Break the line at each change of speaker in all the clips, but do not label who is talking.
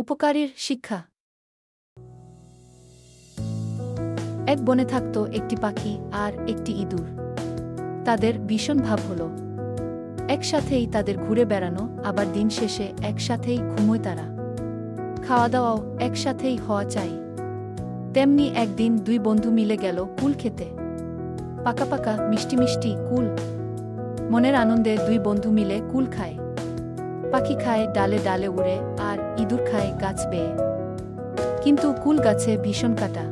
উপকারীর শিক্ষা। এক বনে থাকত একটি পাখি আর একটি ইঁদুর। তাদের ভীষণ ভাব হল। একসাথেই তাদের ঘুরে বেড়ানো, আবার দিন শেষে একসাথেই ঘুমোয় তারা। খাওয়া দাওয়াও একসাথেই হওয়া চাই। তেমনি একদিন দুই বন্ধু মিলে গেল কুল খেতে। পাকা পাকা মিষ্টি মিষ্টি কুল। মনের আনন্দে দুই বন্ধু মিলে কুল খায়। পাখি খায় ডালে ডালে উড়ে, আর ইঁদুর খায় গাছ বেয়ে। কিন্তু কুল গাছে ভীষণ কাঁটা।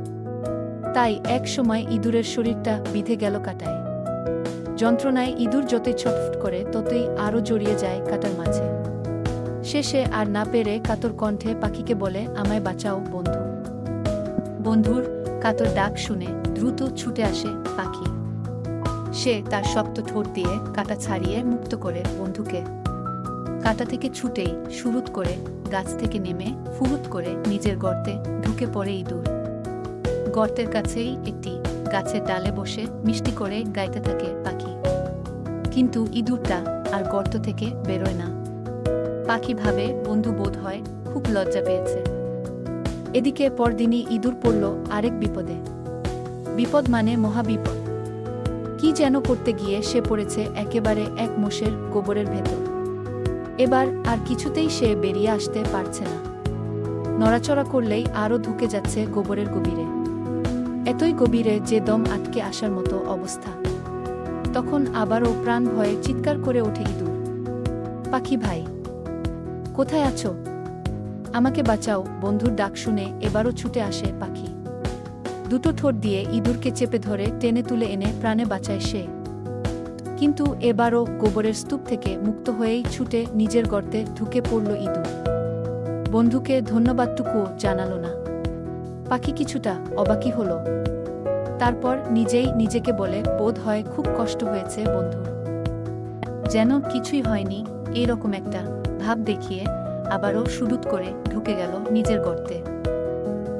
তাই এক সময় ইঁদুরের শরীরটা বিঁধে গেল কাঁটায়। যন্ত্রণায় ইঁদুর যতই ছটফট করে ততই আরও জড়িয়ে যায় কাঁটার মাঝে। শেষে আর না পেরে কাতর কণ্ঠে পাখিকে বলে, আমায় বাঁচাও বন্ধু। বন্ধুর কাতর ডাক শুনে দ্রুত ছুটে আসে পাখি। সে তার শক্ত ঠোঁট দিয়ে কাঁটা ছাড়িয়ে মুক্ত করে বন্ধুকে। কাঁটা থেকে ছুটেই সুরুত করে গাছ থেকে নেমে ফুরুত করে নিজের গর্তে ঢুকে পড়ে ইঁদুর। গর্তের কাছেই একটি গাছের ডালে বসে মিষ্টি করে গাইতে থাকে পাখি। কিন্তু ইঁদুরটা আর গর্ত থেকে বেরোয় না। পাখি ভাবে বন্ধু বোধ হয় খুব লজ্জা পেয়েছে। এদিকে পরদিনই ইঁদুর পড়ল আরেক বিপদে। বিপদ মানে মহাবিপদ। কি যেন করতে গিয়ে সে পড়েছে একেবারে এক মোষের গোবরের ভেতর। এবার আর কিছুতেই সে বেরিয়ে আসতে পারছে না। নড়াচড়া করলেই আরও ঢুকে যাচ্ছে গোবরের গভীরে। এতই গভীরে যে দম আটকে আসার মতো অবস্থা। তখন আবারও প্রাণ ভয়ে চিৎকার করে ওঠে ইঁদুর, পাখি ভাই, কোথায় আছো? আমাকে বাঁচাও। বন্ধুর ডাক শুনে এবারও ছুটে আসে পাখি। দুটো ঠোঁট দিয়ে ইঁদুরকে চেপে ধরে টেনে তুলে এনে প্রাণে বাঁচায় সে। কিন্তু এবারও গোবরের স্তূপ থেকে মুক্ত হয়েই ছুটে নিজের গর্তে ঢুকে পড়ল ইঁদুর। বন্ধুকে ধন্যবাদটুকুও জানালো না। পাখি কিছুটা অবাকই হল। তারপর নিজেই নিজেকে বলে, বোধ হয় খুব কষ্ট হয়েছে বন্ধুর। যেন কিছুই হয়নি এরকম একটা ভাব দেখিয়ে আবারও সুরুত করে ঢুকে গেল নিজের গর্তে।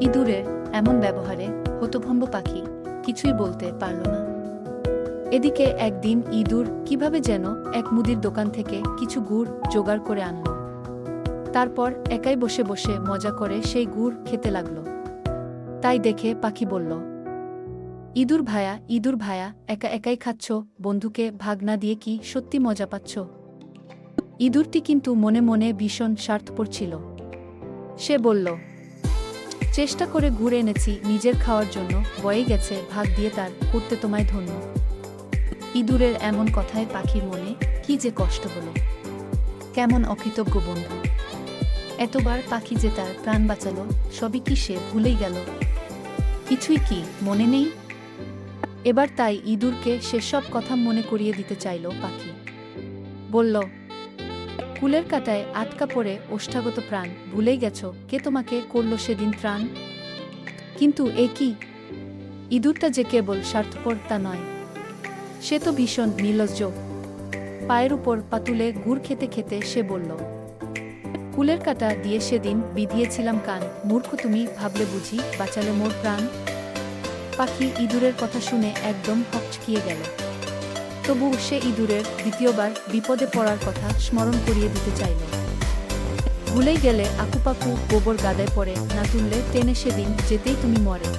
ইঁদুরের এমন ব্যবহারে হতভম্ব পাখি কিছুই বলতে পারল না। এদিকে একদিন ইঁদুর কিভাবে যেন এক মুদির দোকান থেকে কিছু গুড় জোগাড় করে আনল। তারপর একাই বসে বসে মজা করে সেই গুড় খেতে লাগল। তাই দেখে পাখি বলল, ইঁদুর ভায়া, একা একাই খাচ্ছ, বন্ধুকে ভাগ না দিয়ে কি সত্যি মজা পাচ্ছ? ইঁদুরটি কিন্তু মনে মনে ভীষণ স্বার্থপর ছিল। সে বলল, চেষ্টা করে গুড় এনেছি নিজের খাওয়ার জন্য, বয়ে গেছে ভাগ দিয়ে তার করতে তোমায় ধন্য। ইঁদুরের এমন কথায় পাখির মনে কি যে কষ্ট হলো। কেমন অকৃতজ্ঞ বন্ধু। এতবার পাখি যে তার প্রাণ বাঁচালো, সবই কি সে ভুলেই গেল? কিছুই কি মনে নেই? এবার তাই ইঁদুরকে সেসব কথা মনে করিয়ে দিতে চাইল পাখি। বলল, কুলের কাঁটায় আটকা পড়ে ওষ্ঠাগত প্রাণ, ভুলেই গেছ কে তোমাকে করল সেদিন ত্রাণ? কিন্তু এ কি? ইঁদুরটা যে কেবল স্বার্থপর তা নয়, সে তো ভীষণ নির্লজ্জ। পায়ের উপর পা তুলে গুড় খেতে খেতে সে বলল, কুলের কাঁটা দিয়ে সেদিন বিধিয়েছিলাম কান, মূর্খ তুমি, ভাবলে বুঝি বাঁচালে মোর প্রাণ? পাখি ইঁদুরের কথা শুনে একদম হকচকিয়ে গেল। তবু সে ইঁদুরের দ্বিতীয়বার বিপদে পড়ার কথা স্মরণ করিয়ে দিতে চাইল। ভুলেই গেলে আকুপাকু গোবর গাদায় পড়ে, না তুললে টেনে সেদিন যেতেই তুমি মরে।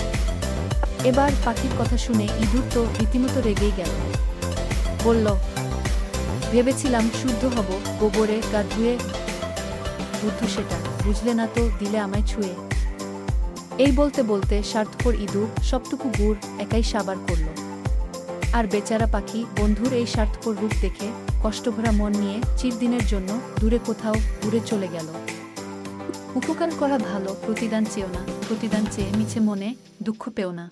এবার পাখির কথা শুনে ইঁদুর তো রীতিমতো রেগেই গেল। বলল, ভেবেছিলাম শুদ্ধ হব গোবরে গা ধুয়ে, বুদ্ধু সেটা বুঝলে না তো, দিলে আমায় ছুঁয়ে। এই বলতে বলতে স্বার্থপর ইঁদুর সবটুকু গুড় একাই সাবার করল। আর বেচারা পাখি বন্ধুর এই স্বার্থপর রূপ দেখে কষ্টভরা মন নিয়ে চিরদিনের জন্য দূরে কোথাও উড়ে চলে গেল। উপকার করা ভালো, প্রতিদান চেও না, প্রতিদান চেয়ে মিছে মনে দুঃখ পেও না।